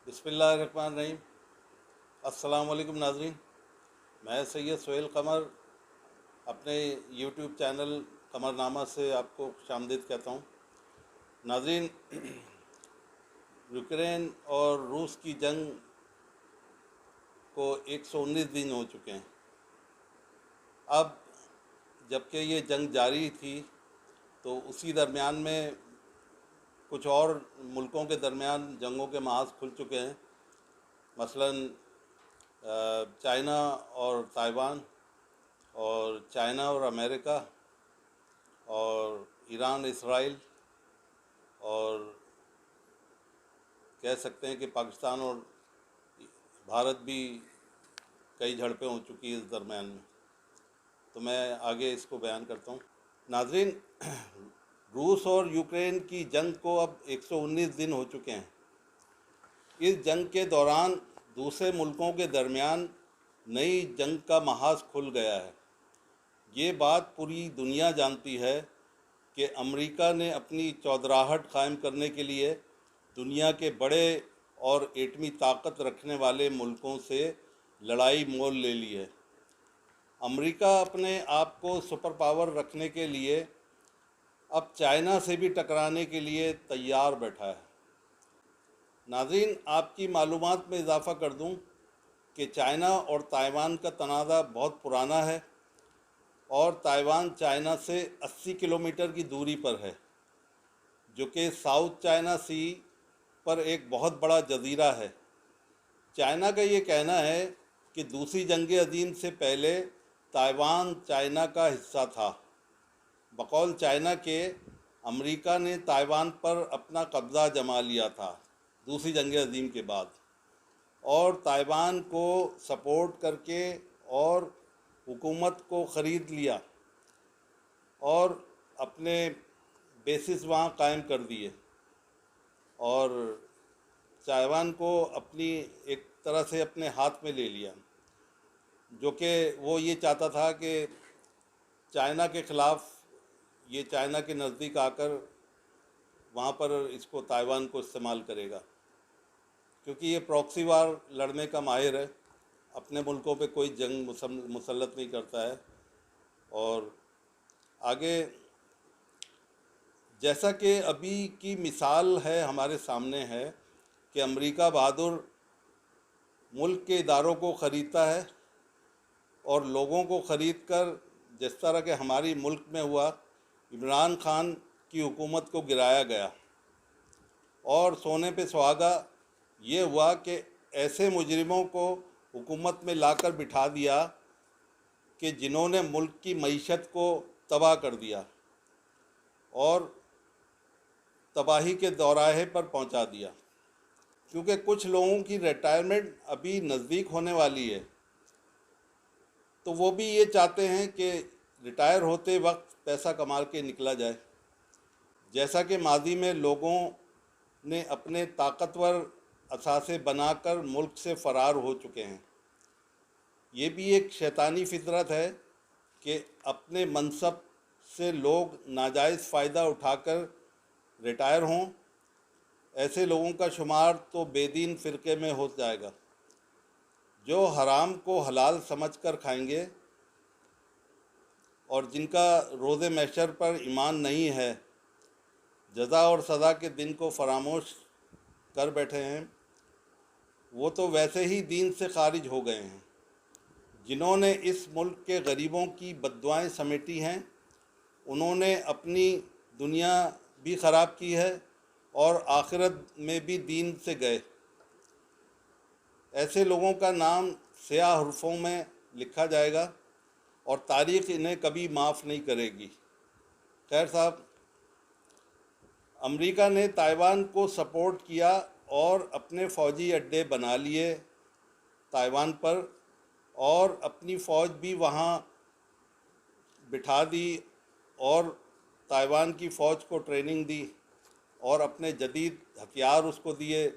بسم اللہ الرحمن الرحیم۔ السلام علیکم ناظرین، میں سید سہیل قمر اپنے یوٹیوب چینل قمر نامہ سے آپ کو خوش آمدید کہتا ہوں۔ ناظرین، یوکرین اور روس کی جنگ کو 119 دن ہو چکے ہیں۔ اب جبکہ یہ جنگ جاری تھی تو اسی درمیان میں کچھ اور ملکوں کے درمیان جنگوں کے محاذ کھل چکے ہیں، مثلاً چائنا اور تائیوان، اور چائنا اور امریکہ، اور ایران اسرائیل، اور کہہ سکتے ہیں کہ پاکستان اور بھارت بھی کئی جھڑپیں ہو چکی ہیں اس درمیان میں۔ تو میں آگے اس کو بیان کرتا ہوں۔ ناظرین، روس اور یوکرین کی جنگ کو اب 119 دن ہو چکے ہیں۔ اس جنگ کے دوران دوسرے ملکوں کے درمیان نئی جنگ کا محاذ کھل گیا ہے۔ یہ بات پوری دنیا جانتی ہے کہ امریکہ نے اپنی چودراہٹ قائم کرنے کے لیے دنیا کے بڑے اور ایٹمی طاقت رکھنے والے ملکوں سے لڑائی مول لے لی ہے۔ امریکہ اپنے آپ کو سپر پاور رکھنے کے لیے اب چائنا سے بھی ٹکرانے کے لیے تیار بیٹھا ہے۔ ناظرین، آپ کی معلومات میں اضافہ کر دوں کہ چائنا اور تائیوان کا تنازع بہت پرانا ہے، اور تائیوان چائنا سے 80 کلومیٹر کی دوری پر ہے، جو کہ ساؤتھ چائنا سی پر ایک بہت بڑا جزیرہ ہے۔ چائنا کا یہ کہنا ہے کہ دوسری جنگ عظیم سے پہلے تائیوان چائنا کا حصہ تھا۔ بقول چائنا کے، امریکہ نے تائیوان پر اپنا قبضہ جما لیا تھا دوسری جنگ عظیم کے بعد، اور تائیوان کو سپورٹ کر کے اور حکومت کو خرید لیا اور اپنے بیسز وہاں قائم کر دیے، اور تائیوان کو اپنی ایک طرح سے اپنے ہاتھ میں لے لیا، جو کہ وہ یہ چاہتا تھا کہ چائنا کے خلاف یہ چائنا کے نزدیک آ کر وہاں پر اس کو تائیوان کو استعمال کرے گا، کیونکہ یہ پراکسی وار لڑنے کا ماہر ہے، اپنے ملکوں پہ کوئی جنگ مسلط نہیں کرتا ہے۔ اور آگے جیسا کہ ابھی کی مثال ہے ہمارے سامنے ہے کہ امریکہ بہادر ملک کے اداروں کو خریدتا ہے اور لوگوں کو خرید کر، جس طرح کہ ہماری ملک میں ہوا، عمران خان کی حکومت کو گرایا گیا، اور سونے پہ سہاگا یہ ہوا کہ ایسے مجرموں کو حکومت میں لا کر بٹھا دیا کہ جنہوں نے ملک کی معیشت کو تباہ کر دیا اور تباہی کے دوراہے پر پہنچا دیا۔ کیونکہ کچھ لوگوں کی ریٹائرمنٹ ابھی نزدیک ہونے والی ہے، تو وہ بھی یہ چاہتے ہیں کہ ریٹائر ہوتے وقت پیسہ کما کے نکلا جائے، جیسا کہ ماضی میں لوگوں نے اپنے طاقتور اثاثے بنا کر ملک سے فرار ہو چکے ہیں۔ یہ بھی ایک شیطانی فطرت ہے کہ اپنے منصب سے لوگ ناجائز فائدہ اٹھا کر ریٹائر ہوں۔ ایسے لوگوں کا شمار تو بے دین فرقے میں ہو جائے گا، جو حرام کو حلال سمجھ کر کھائیں گے اور جن کا روز محشر پر ایمان نہیں ہے، جزا اور سزا کے دن کو فراموش کر بیٹھے ہیں، وہ تو ویسے ہی دین سے خارج ہو گئے ہیں۔ جنہوں نے اس ملک کے غریبوں کی بددعائیں سمیٹی ہیں، انہوں نے اپنی دنیا بھی خراب کی ہے اور آخرت میں بھی دین سے گئے۔ ایسے لوگوں کا نام سیاہ حروفوں میں لکھا جائے گا اور تاریخ انہیں کبھی معاف نہیں کرے گی۔ خیر صاحب، امریکہ نے تائیوان کو سپورٹ کیا اور اپنے فوجی اڈے بنا لیے تائیوان پر، اور اپنی فوج بھی وہاں بٹھا دی، اور تائیوان کی فوج کو ٹریننگ دی اور اپنے جدید ہتھیار اس کو دیے،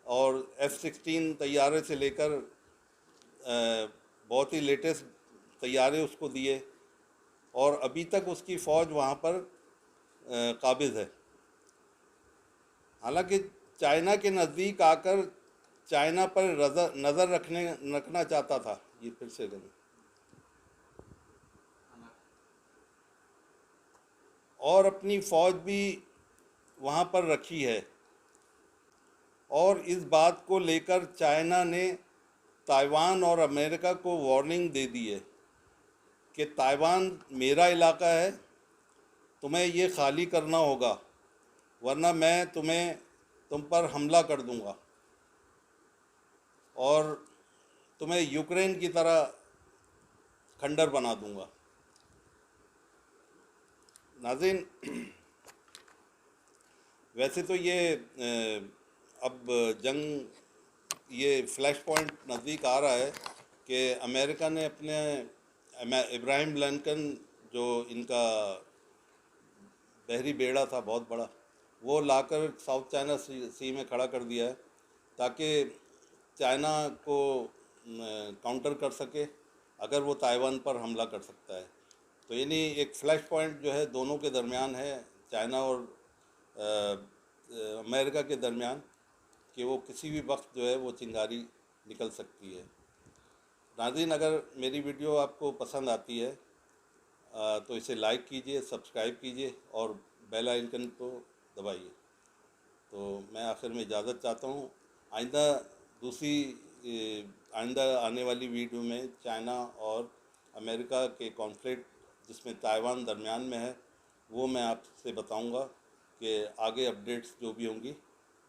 اور F-16 طیارے سے لے کر بہت ہی لیٹسٹ طیارے اس کو دیے، اور ابھی تک اس کی فوج وہاں پر قابض ہے۔ حالانکہ چائنا کے نزدیک آ کر چائنا پر نظر رکھنا چاہتا تھا. یہ پھر سے کریں. اور اپنی فوج بھی وہاں پر رکھی ہے. اور اس بات کو لے کر چائنا نے تائیوان اور امریکہ کو وارننگ دے دی ہے کہ تائیوان میرا علاقہ ہے، تمہیں یہ خالی کرنا ہوگا ورنہ میں تم پر حملہ کر دوں گا اور تمہیں یوکرین کی طرح کھنڈر بنا دوں گا. ناظرین، ویسے تو یہ اب جنگ یہ فلیش پوائنٹ نزدیک آ رہا ہے کہ امریکہ نے اپنے ابراہیم لنکن جو ان کا بحری بیڑا تھا بہت بڑا، وہ لا کر ساؤتھ چائنا سی میں کھڑا کر دیا ہے تاکہ چائنا کو کاؤنٹر کر سکے اگر وہ تائیوان پر حملہ کر سکتا ہے. تو یعنی ایک فلیش پوائنٹ جو ہے دونوں کے درمیان ہے، چائنا اور امریکہ کے درمیان، کہ وہ کسی بھی وقت جو ہے وہ چنگاری نکل سکتی ہے. ناظرین، اگر میری ویڈیو آپ کو پسند آتی ہے تو اسے لائک کیجئے، سبسکرائب کیجئے اور بیل آئیکن کو دبائیے. تو میں آخر میں اجازت چاہتا ہوں. آئندہ آنے والی ویڈیو میں چائنا اور امریکہ کے کانفلکٹ جس میں تائیوان درمیان میں ہے وہ میں آپ سے بتاؤں گا کہ آگے اپڈیٹس جو بھی ہوں گی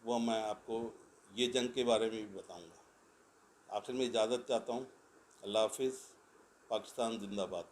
وہ میں آپ کو یہ جنگ کے بارے میں بھی بتاؤں گا. آخر میں اجازت چاہتا ہوں. اللہ حافظ. پاکستان زندہ باد.